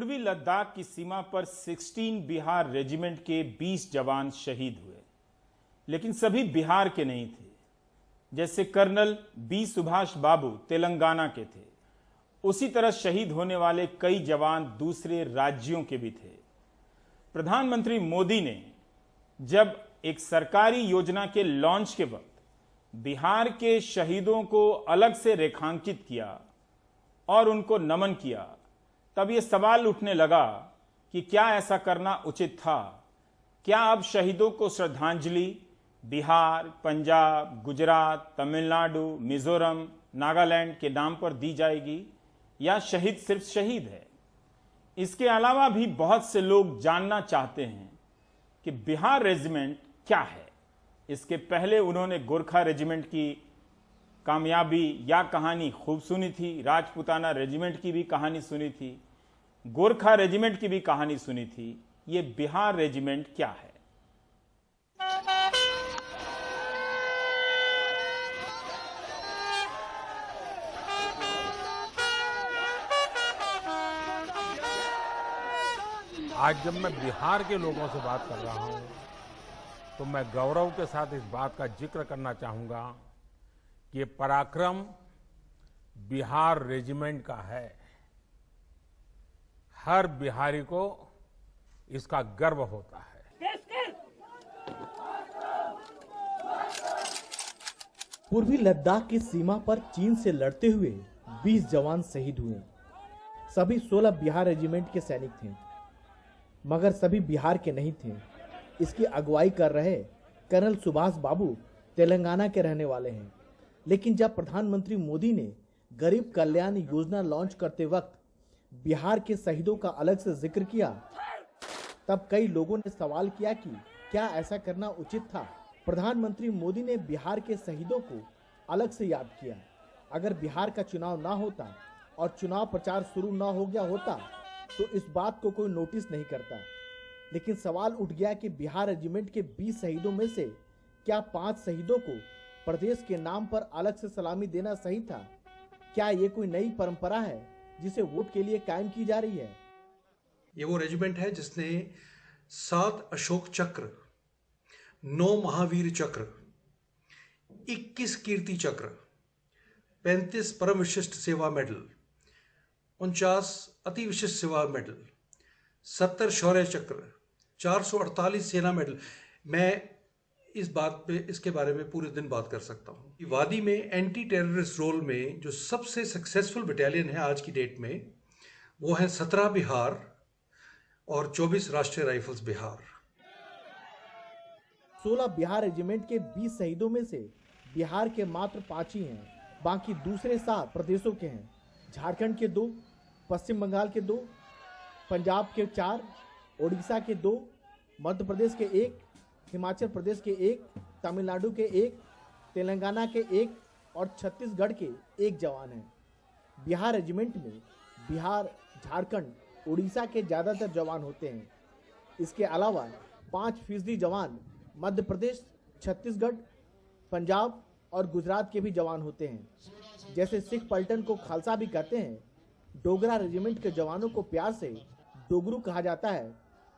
पूर्वी लद्दाख की सीमा पर 16 बिहार रेजिमेंट के 20 जवान शहीद हुए, लेकिन सभी बिहार के नहीं थे। जैसे कर्नल बी सुभाष बाबू तेलंगाना के थे, उसी तरह शहीद होने वाले कई जवान दूसरे राज्यों के भी थे। प्रधानमंत्री मोदी ने जब एक सरकारी योजना के लॉन्च के वक्त बिहार के शहीदों को अलग से रेखांकित किया और उनको नमन किया, तब यह सवाल उठने लगा कि क्या ऐसा करना उचित था? क्या अब शहीदों को श्रद्धांजलि बिहार, पंजाब, गुजरात, तमिलनाडु, मिजोरम, नागालैंड के नाम पर दी जाएगी, या शहीद सिर्फ शहीद है? इसके अलावा भी बहुत से लोग जानना चाहते हैं कि बिहार रेजिमेंट क्या है। इसके पहले उन्होंने गोरखा रेजिमेंट की कामयाबी या कहानी खूब सुनी थी, राजपूताना रेजिमेंट की भी कहानी सुनी थी, गोरखा रेजिमेंट की भी कहानी सुनी थी। ये बिहार रेजिमेंट क्या है? आज जब मैं बिहार के लोगों से बात कर रहा हूं, तो मैं गौरव के साथ इस बात का जिक्र करना चाहूंगा कि ये पराक्रम बिहार रेजिमेंट का है। हर बिहारी को इसका गर्व होता है। पूर्वी लद्दाख की सीमा पर चीन से लड़ते हुए 20 जवान शहीद हुए। सभी 16 बिहार रेजिमेंट के सैनिक थे, मगर सभी बिहार के नहीं थे। इसकी अगुवाई कर रहे कर्नल सुभाष बाबू तेलंगाना के रहने वाले हैं। लेकिन जब प्रधानमंत्री मोदी ने गरीब कल्याण योजना लॉन्च करते वक्त बिहार के शहीदों का अलग से जिक्र किया, तब कई लोगों ने सवाल किया कि क्या ऐसा करना उचित था? प्रधानमंत्री मोदी ने बिहार के शहीदों को अलग से याद किया। अगर बिहार का चुनाव ना होता और चुनाव प्रचार शुरू ना हो गया होता तो इस बात को कोई नोटिस नहीं करता। लेकिन सवाल उठ गया कि बिहार रेजिमेंट के 20 शहीदों में से क्या 5 शहीदों को प्रदेश के नाम पर अलग से सलामी देना सही था? क्या ये कोई नई परंपरा है जिसे वोट के लिए कायम की जा रही है? ये वो रेजिमेंट है जिसने 7 अशोक चक्र, 9 महावीर चक्र, 21 कीर्ति चक्र, 35 परम विशिष्ट सेवा मेडल, 49 अति विशिष्ट सेवा मेडल, 70 शौर्य चक्र, 448 सेना मेडल। मैं इसके बारे में पूरे दिन बात कर सकता हूँ। वादी में एंटी टेररिस्ट रोल में जो सबसे सक्सेसफुल बटालियन है आज की डेट में, वो है 17 बिहार और 24 राष्ट्रीय राइफल्स बिहार। 16 बिहार रेजिमेंट के 20 शहीदों में से बिहार के मात्र 5 ही हैं। बाकी दूसरे 7 प्रदेशों के हैं। झारखंड के 2, पश्चिम बंगाल के 2, पंजाब के 4, ओडिशा के 2, मध्य प्रदेश के 1, हिमाचल प्रदेश के 1, तमिलनाडु के 1, तेलंगाना के 1 और छत्तीसगढ़ के 1 जवान हैं। बिहार रेजिमेंट में बिहार, झारखंड, उड़ीसा के ज़्यादातर जवान होते हैं। इसके अलावा 5% जवान मध्य प्रदेश, छत्तीसगढ़, पंजाब और गुजरात के भी जवान होते हैं। जैसे सिख पलटन को खालसा भी कहते हैं, डोगरा रेजिमेंट के जवानों को प्यार से डोगरू कहा जाता है,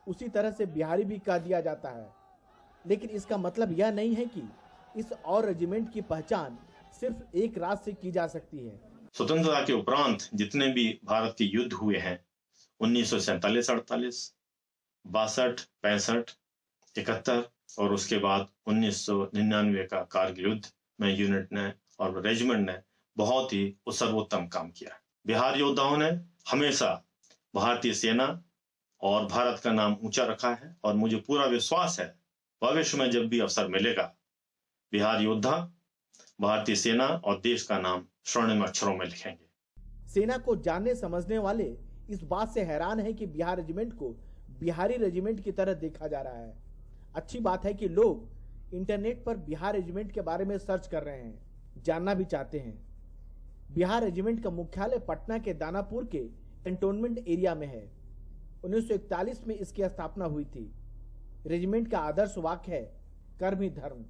उसी तरह से बिहारी भी कह दिया जाता है। लेकिन इसका मतलब यह नहीं है कि इस और रेजिमेंट की पहचान सिर्फ एक राज्य से की जा सकती है। स्वतंत्रता के उपरांत जितने भी भारत के युद्ध हुए हैं, 1947-48, 62, 65, 71 और उसके बाद 1999 का कारगिल युद्ध में यूनिट ने और रेजिमेंट ने बहुत ही सर्वोत्तम काम किया। बिहार योद्धाओं ने हमेशा भारतीय सेना और भारत का नाम ऊंचा रखा है और मुझे पूरा विश्वास है भविष्य में जब भी अवसर मिलेगा, बिहार योद्धा भारतीय सेना और देश का नाम स्वर्णिम अक्षरों में लिखेंगे। सेना को जानने समझने वाले इस बात से हैरान है कि बिहार रेजिमेंट को बिहारी रेजिमेंट की तरह देखा जा रहा है। अच्छी बात है कि लोग इंटरनेट पर बिहार रेजिमेंट के बारे में सर्च कर रहे हैं, जानना भी चाहते हैं। बिहार रेजिमेंट का मुख्यालय पटना के दानापुर के कैंटोनमेंट एरिया में है। 1941 में इसकी स्थापना हुई थी। रेजिमेंट का आदर्श वाक्य है कर्म ही धर्म।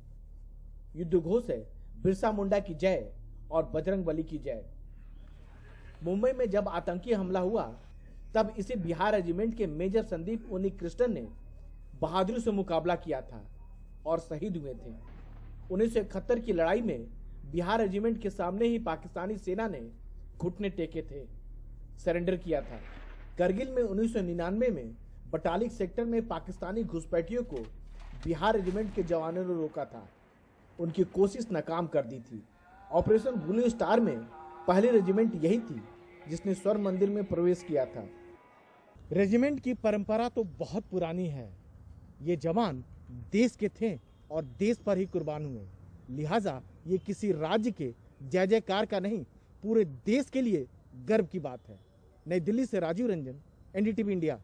युद्ध घोष है बिरसा मुंडा की जय और बजरंग बली की जय। मुंबई में जब आतंकी हमला हुआ तब इसी बिहार रेजिमेंट के मेजर संदीप उन्नीकृष्णन ने बहादुरी से मुकाबला किया था और शहीद हुए थे। 1971 की लड़ाई में बिहार रेजिमेंट के सामने ही पाकिस्तानी सेना ने घुटने टेके थे, सरेंडर किया था। करगिल में 1999 में बटालिक सेक्टर में पाकिस्तानी घुसपैठियों को बिहार रेजिमेंट के जवानों ने रोका था। उनकी कोशिश नाकाम कर दी थी। ऑपरेशन ब्लू स्टार में पहली रेजिमेंट यही थी जिसने स्वर्ण मंदिर में प्रवेश किया था। रेजिमेंट की परंपरा तो बहुत पुरानी है। ये जवान देश के थे और देश पर ही कुर्बान हुए, लिहाजा ये किसी राज्य के जय जयकार का नहीं, पूरे देश के लिए गर्व की बात है। नई दिल्ली से राजीव रंजन, एनडीटीवी इंडिया।